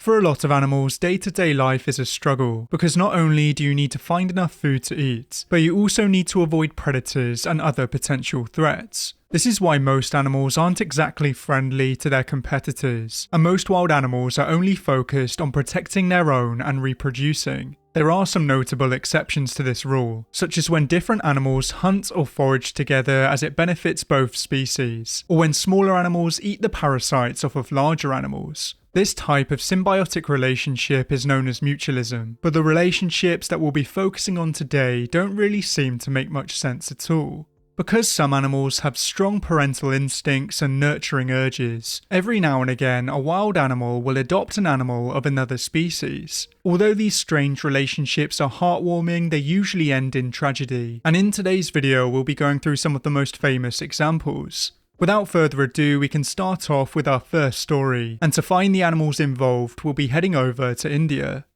For a lot of animals, day-to-day life is a struggle, because not only do you need to find enough food to eat, but you also need to avoid predators and other potential threats. This is why most animals aren't exactly friendly to their competitors, and most wild animals are only focused on protecting their own and reproducing. There are some notable exceptions to this rule, such as when different animals hunt or forage together as it benefits both species, or when smaller animals eat the parasites off of larger animals. This type of symbiotic relationship is known as mutualism, but the relationships that we'll be focusing on today don't really seem to make much sense at all. Because some animals have strong parental instincts and nurturing urges, every now and again a wild animal will adopt an animal of another species. Although these strange relationships are heartwarming, they usually end in tragedy, and in today's video we'll be going through some of the most famous examples. Without further ado, we can start off with our first story, and to find the animals involved we'll be heading over to India.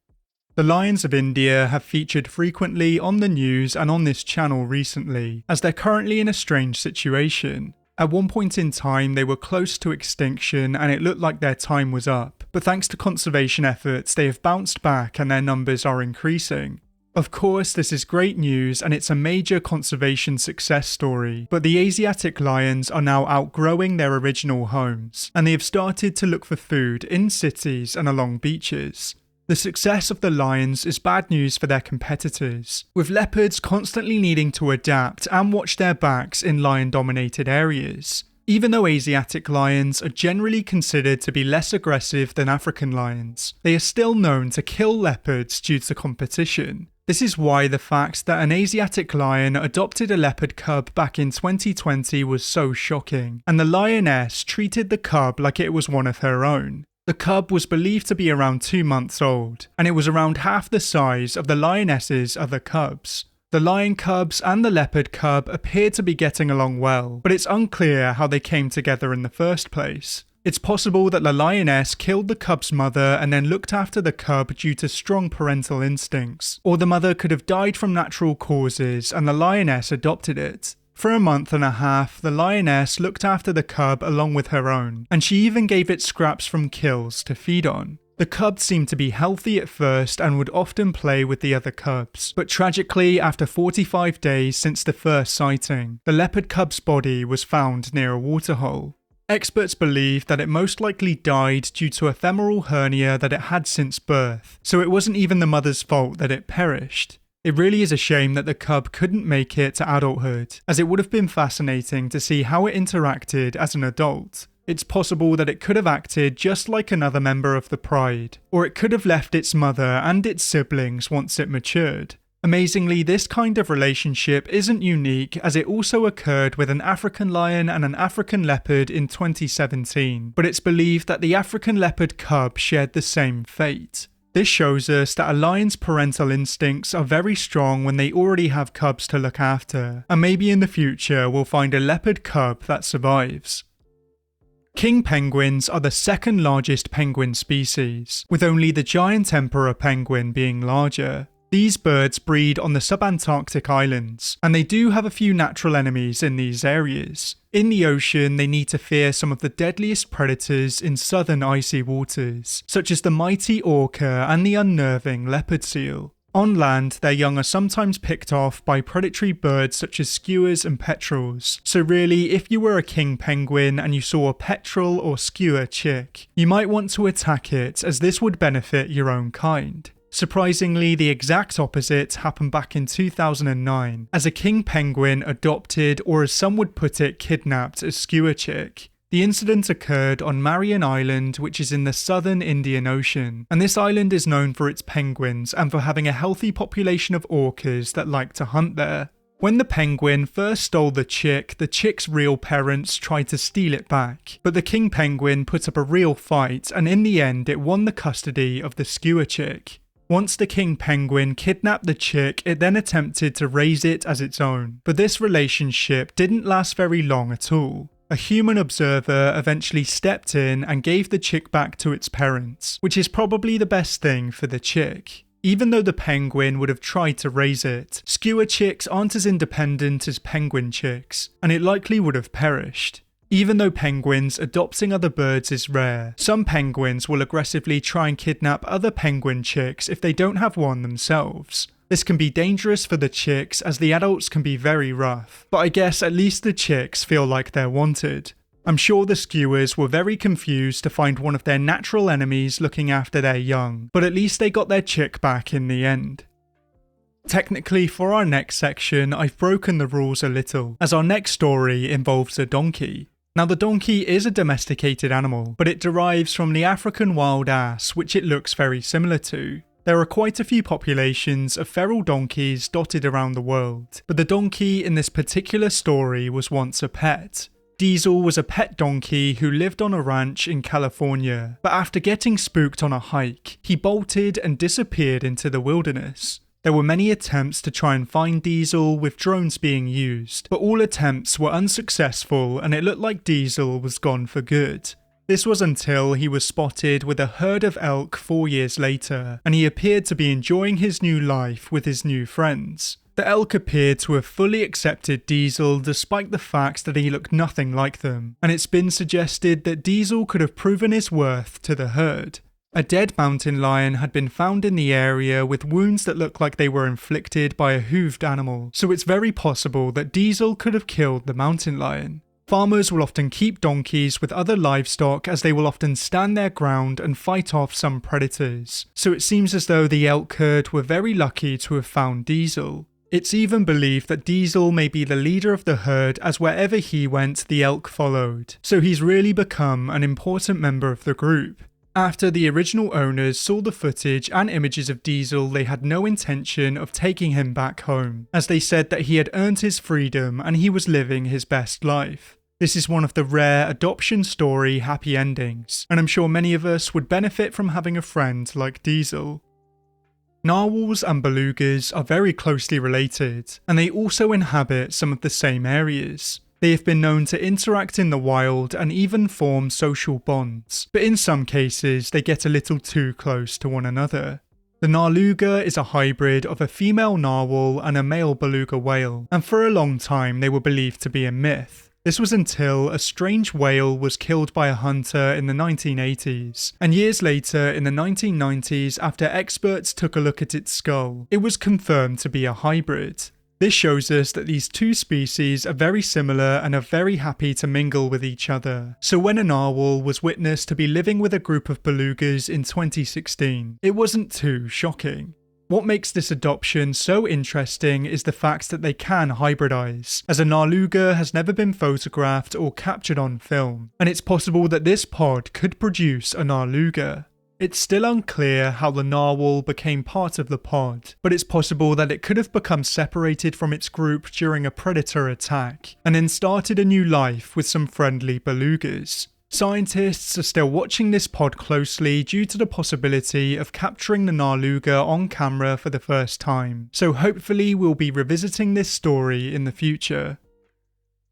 The lions of India have featured frequently on the news and on this channel recently, as they're currently in a strange situation. At one point in time they were close to extinction and it looked like their time was up, but thanks to conservation efforts they have bounced back and their numbers are increasing. Of course, this is great news and it's a major conservation success story, but the Asiatic lions are now outgrowing their original homes, and they have started to look for food in cities and along beaches. The success of the lions is bad news for their competitors, with leopards constantly needing to adapt and watch their backs in lion-dominated areas. Even though Asiatic lions are generally considered to be less aggressive than African lions, they are still known to kill leopards due to competition. This is why the fact that an Asiatic lion adopted a leopard cub back in 2020 was so shocking, and the lioness treated the cub like it was one of her own. The cub was believed to be around 2 months old, and it was around half the size of the lioness's other cubs. The lion cubs and the leopard cub appear to be getting along well, but it's unclear how they came together in the first place. It's possible that the lioness killed the cub's mother and then looked after the cub due to strong parental instincts, or the mother could have died from natural causes and the lioness adopted it. For a month and a half, the lioness looked after the cub along with her own, and she even gave it scraps from kills to feed on. The cub seemed to be healthy at first and would often play with the other cubs, but tragically, after 45 days since the first sighting, the leopard cub's body was found near a waterhole. Experts believe that it most likely died due to a femoral hernia that it had since birth, so it wasn't even the mother's fault that it perished. It really is a shame that the cub couldn't make it to adulthood, as it would have been fascinating to see how it interacted as an adult. It's possible that it could have acted just like another member of the pride, or it could have left its mother and its siblings once it matured. Amazingly, this kind of relationship isn't unique, as it also occurred with an African lion and an African leopard in 2017, but it's believed that the African leopard cub shared the same fate. This shows us that a lion's parental instincts are very strong when they already have cubs to look after, and maybe in the future we'll find a leopard cub that survives. King penguins are the second largest penguin species, with only the giant emperor penguin being larger. These birds breed on the subantarctic islands, and they do have a few natural enemies in these areas. In the ocean, they need to fear some of the deadliest predators in southern icy waters, such as the mighty orca and the unnerving leopard seal. On land, their young are sometimes picked off by predatory birds such as skuas and petrels. So really, if you were a king penguin and you saw a petrel or skua chick, you might want to attack it, as this would benefit your own kind. Surprisingly, the exact opposite happened back in 2009, as a king penguin adopted, or as some would put it, kidnapped a skua chick. The incident occurred on Marion Island, which is in the southern Indian Ocean, and this island is known for its penguins and for having a healthy population of orcas that like to hunt there. When the penguin first stole the chick's real parents tried to steal it back, but the king penguin put up a real fight, and in the end it won the custody of the skua chick. Once the king penguin kidnapped the chick, it then attempted to raise it as its own, but this relationship didn't last very long at all. A human observer eventually stepped in and gave the chick back to its parents, which is probably the best thing for the chick. Even though the penguin would have tried to raise it, skua chicks aren't as independent as penguin chicks, and it likely would have perished. Even though penguins adopting other birds is rare, some penguins will aggressively try and kidnap other penguin chicks if they don't have one themselves. This can be dangerous for the chicks as the adults can be very rough, but I guess at least the chicks feel like they're wanted. I'm sure the skuas were very confused to find one of their natural enemies looking after their young, but at least they got their chick back in the end. Technically, for our next section, I've broken the rules a little, as our next story involves a donkey. Now the donkey is a domesticated animal, but it derives from the African wild ass, which it looks very similar to. There are quite a few populations of feral donkeys dotted around the world, but the donkey in this particular story was once a pet. Diesel was a pet donkey who lived on a ranch in California, but after getting spooked on a hike, he bolted and disappeared into the wilderness. There were many attempts to try and find Diesel with drones being used, but all attempts were unsuccessful and it looked like Diesel was gone for good. This was until he was spotted with a herd of elk 4 years later, and he appeared to be enjoying his new life with his new friends. The elk appeared to have fully accepted Diesel despite the fact that he looked nothing like them, and it's been suggested that Diesel could have proven his worth to the herd. A dead mountain lion had been found in the area with wounds that looked like they were inflicted by a hooved animal, so it's very possible that Diesel could have killed the mountain lion. Farmers will often keep donkeys with other livestock as they will often stand their ground and fight off some predators, so it seems as though the elk herd were very lucky to have found Diesel. It's even believed that Diesel may be the leader of the herd as wherever he went the elk followed, so he's really become an important member of the group. After the original owners saw the footage and images of Diesel, they had no intention of taking him back home, as they said that he had earned his freedom and he was living his best life. This is one of the rare adoption story happy endings, and I'm sure many of us would benefit from having a friend like Diesel. Narwhals and belugas are very closely related, and they also inhabit some of the same areas. They have been known to interact in the wild and even form social bonds, but in some cases they get a little too close to one another. The narluga is a hybrid of a female narwhal and a male beluga whale, and for a long time they were believed to be a myth. This was until a strange whale was killed by a hunter in the 1980s, and years later in the 1990s, after experts took a look at its skull, it was confirmed to be a hybrid. This shows us that these two species are very similar and are very happy to mingle with each other. So when a narwhal was witnessed to be living with a group of belugas in 2016, it wasn't too shocking. What makes this adoption so interesting is the fact that they can hybridize, as a narluga has never been photographed or captured on film, and it's possible that this pod could produce a narluga. It's still unclear how the narwhal became part of the pod, but it's possible that it could have become separated from its group during a predator attack, and then started a new life with some friendly belugas. Scientists are still watching this pod closely due to the possibility of capturing the narluga on camera for the first time, so hopefully we'll be revisiting this story in the future.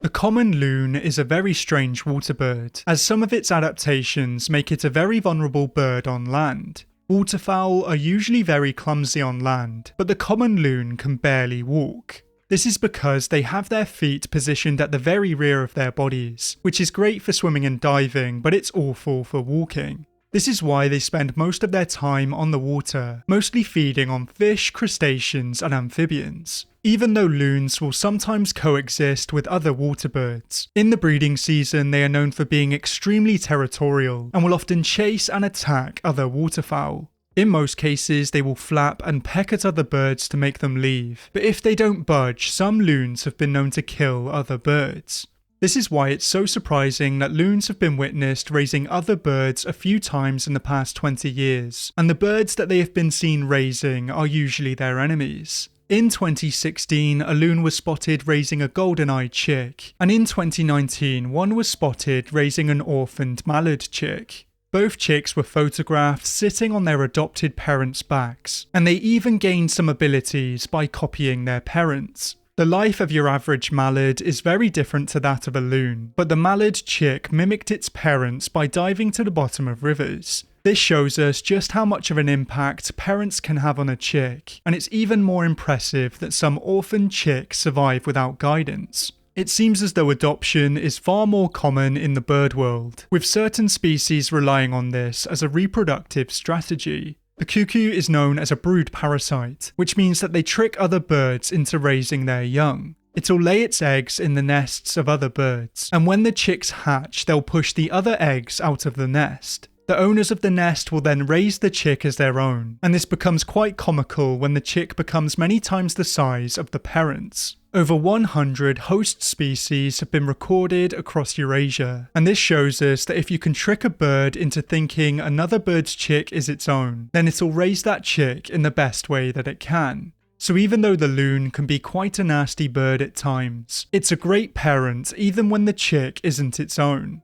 The common loon is a very strange water bird, as some of its adaptations make it a very vulnerable bird on land. Waterfowl are usually very clumsy on land, but the common loon can barely walk. This is because they have their feet positioned at the very rear of their bodies, which is great for swimming and diving, but it's awful for walking. This is why they spend most of their time on the water, mostly feeding on fish, crustaceans, and amphibians. Even though loons will sometimes coexist with other water birds, in the breeding season they are known for being extremely territorial and will often chase and attack other waterfowl. In most cases they will flap and peck at other birds to make them leave, but if they don't budge, some loons have been known to kill other birds. This is why it's so surprising that loons have been witnessed raising other birds a few times in the past 20 years, and the birds that they have been seen raising are usually their enemies. In 2016, a loon was spotted raising a golden-eyed chick, and in 2019, one was spotted raising an orphaned mallard chick. Both chicks were photographed sitting on their adopted parents' backs, and they even gained some abilities by copying their parents. The life of your average mallard is very different to that of a loon, but the mallard chick mimicked its parents by diving to the bottom of rivers. This shows us just how much of an impact parents can have on a chick, and it's even more impressive that some orphan chicks survive without guidance. It seems as though adoption is far more common in the bird world, with certain species relying on this as a reproductive strategy. The cuckoo is known as a brood parasite, which means that they trick other birds into raising their young. It'll lay its eggs in the nests of other birds, and when the chicks hatch, they'll push the other eggs out of the nest. The owners of the nest will then raise the chick as their own, and this becomes quite comical when the chick becomes many times the size of the parents. Over 100 host species have been recorded across Eurasia, and this shows us that if you can trick a bird into thinking another bird's chick is its own, then it'll raise that chick in the best way that it can. So even though the loon can be quite a nasty bird at times, it's a great parent even when the chick isn't its own.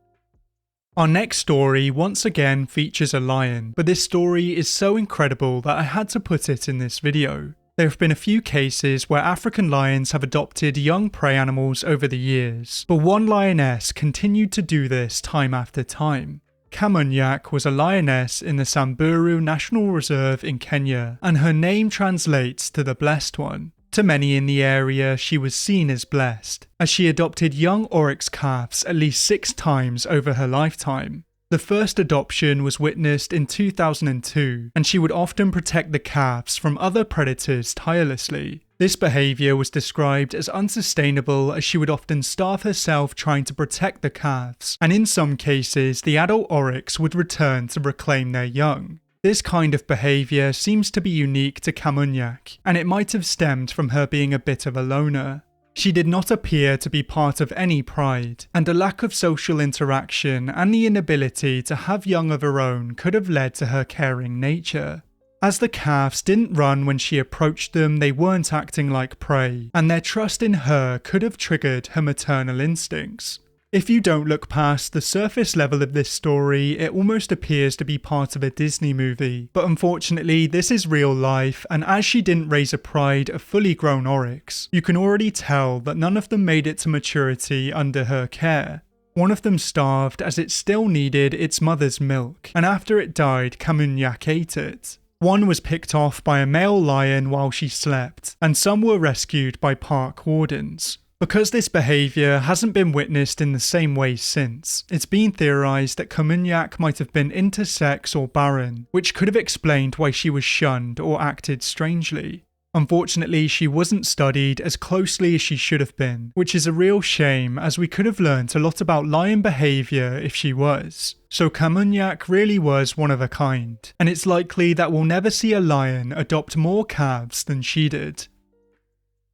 Our next story once again features a lion, but this story is so incredible that I had to put it in this video. There have been a few cases where African lions have adopted young prey animals over the years, but one lioness continued to do this time after time. Kamunyak was a lioness in the Samburu National Reserve in Kenya, and her name translates to the Blessed One. To many in the area, she was seen as blessed, as she adopted young Oryx calves at least 6 times over her lifetime. The first adoption was witnessed in 2002, and she would often protect the calves from other predators tirelessly. This behaviour was described as unsustainable, as she would often starve herself trying to protect the calves, and in some cases the adult Oryx would return to reclaim their young. This kind of behaviour seems to be unique to Kamunyak, and it might have stemmed from her being a bit of a loner. She did not appear to be part of any pride, and a lack of social interaction and the inability to have young of her own could have led to her caring nature. As the calves didn't run when she approached them, they weren't acting like prey, and their trust in her could have triggered her maternal instincts. If you don't look past the surface level of this story, it almost appears to be part of a Disney movie, but unfortunately this is real life, and as she didn't raise a pride of fully grown Oryx, you can already tell that none of them made it to maturity under her care. One of them starved as it still needed its mother's milk, and after it died, Kamunyak ate it. One was picked off by a male lion while she slept, and some were rescued by park wardens. Because this behaviour hasn't been witnessed in the same way since, it's been theorised that Kamunyak might have been intersex or barren, which could have explained why she was shunned or acted strangely. Unfortunately, she wasn't studied as closely as she should have been, which is a real shame, as we could have learnt a lot about lion behaviour if she was. So Kamunyak really was one of a kind, and it's likely that we'll never see a lion adopt more calves than she did.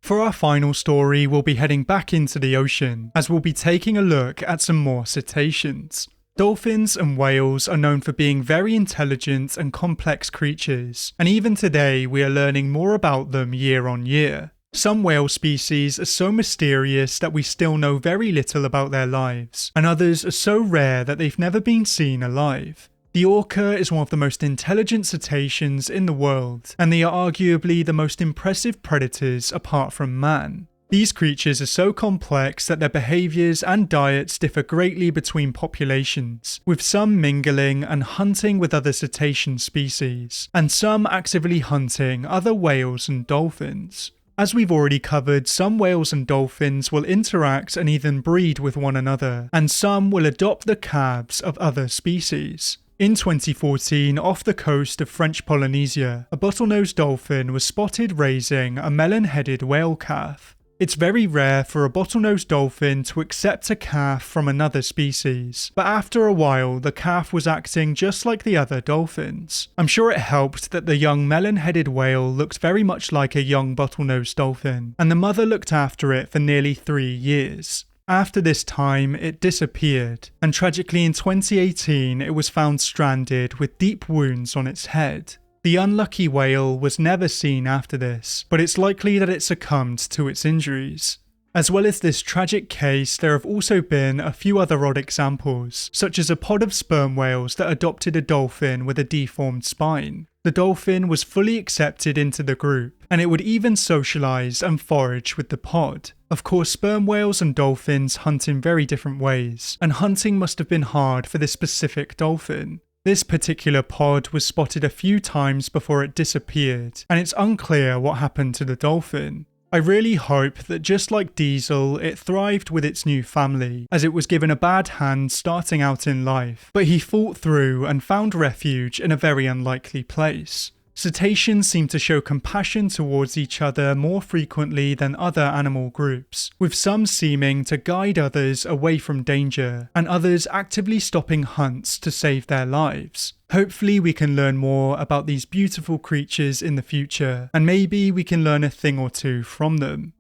For our final story, we'll be heading back into the ocean, as we'll be taking a look at some more cetaceans. Dolphins and whales are known for being very intelligent and complex creatures, and even today we are learning more about them year on year. Some whale species are so mysterious that we still know very little about their lives, and others are so rare that they've never been seen alive. The orca is one of the most intelligent cetaceans in the world, and they are arguably the most impressive predators apart from man. These creatures are so complex that their behaviours and diets differ greatly between populations, with some mingling and hunting with other cetacean species, and some actively hunting other whales and dolphins. As we've already covered, some whales and dolphins will interact and even breed with one another, and some will adopt the calves of other species. In 2014, off the coast of French Polynesia, a bottlenose dolphin was spotted raising a melon-headed whale calf. It's very rare for a bottlenose dolphin to accept a calf from another species, but after a while the calf was acting just like the other dolphins. I'm sure it helped that the young melon-headed whale looked very much like a young bottlenose dolphin, and the mother looked after it for nearly 3 years. After this time, it disappeared, and tragically in 2018 it was found stranded with deep wounds on its head. The unlucky whale was never seen after this, but it's likely that it succumbed to its injuries. As well as this tragic case, there have also been a few other odd examples, such as a pod of sperm whales that adopted a dolphin with a deformed spine. The dolphin was fully accepted into the group, and it would even socialise and forage with the pod. Of course, sperm whales and dolphins hunt in very different ways, and hunting must have been hard for this specific dolphin. This particular pod was spotted a few times before it disappeared, and it's unclear what happened to the dolphin. I really hope that just like Diesel, it thrived with its new family, as it was given a bad hand starting out in life, but he fought through and found refuge in a very unlikely place. Cetaceans seem to show compassion towards each other more frequently than other animal groups, with some seeming to guide others away from danger, and others actively stopping hunts to save their lives. Hopefully we can learn more about these beautiful creatures in the future, and maybe we can learn a thing or two from them.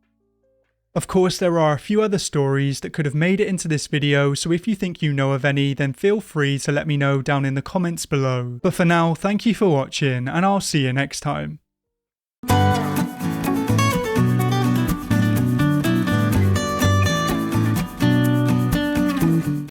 Of course, there are a few other stories that could have made it into this video, so if you think you know of any, then feel free to let me know down in the comments below. But for now, thank you for watching, and I'll see you next time.